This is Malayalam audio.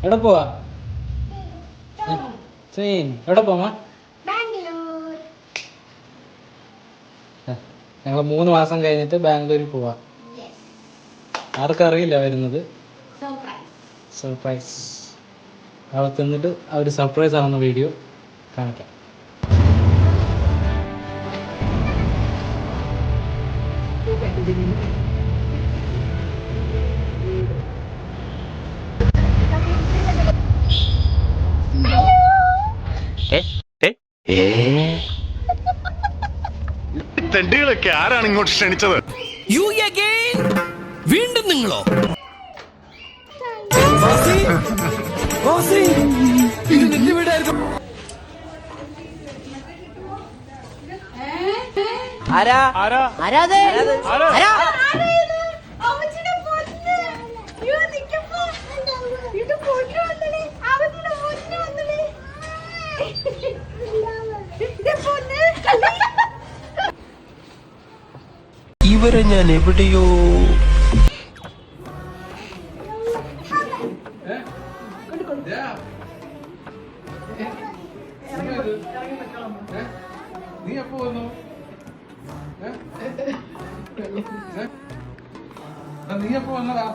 എവിടെ പോവാ? ട്രെയിൻ. എവിടെ പോവാ? ഞങ്ങൾ 3 മാസം കഴിഞ്ഞിട്ട് ബാംഗ്ലൂരിൽ പോവാ. ആർക്കും അറിയില്ല വരുന്നത്. സർപ്രൈസ്. അവിടെ ചെന്നിട്ട് അവർ സർപ്രൈസ് ആവുന്ന വീഡിയോ കാണിക്കാം. തെണ്ടികളൊക്കെ ആരാണ് ഇങ്ങോട്ട് ക്ഷണിച്ചത്? വീണ്ടും നിങ്ങളോ? ഇവരെ ഞാൻ എവിടെയോ നീ എപ്പോ വന്നു? നീ എപ്പോ വന്നടാ?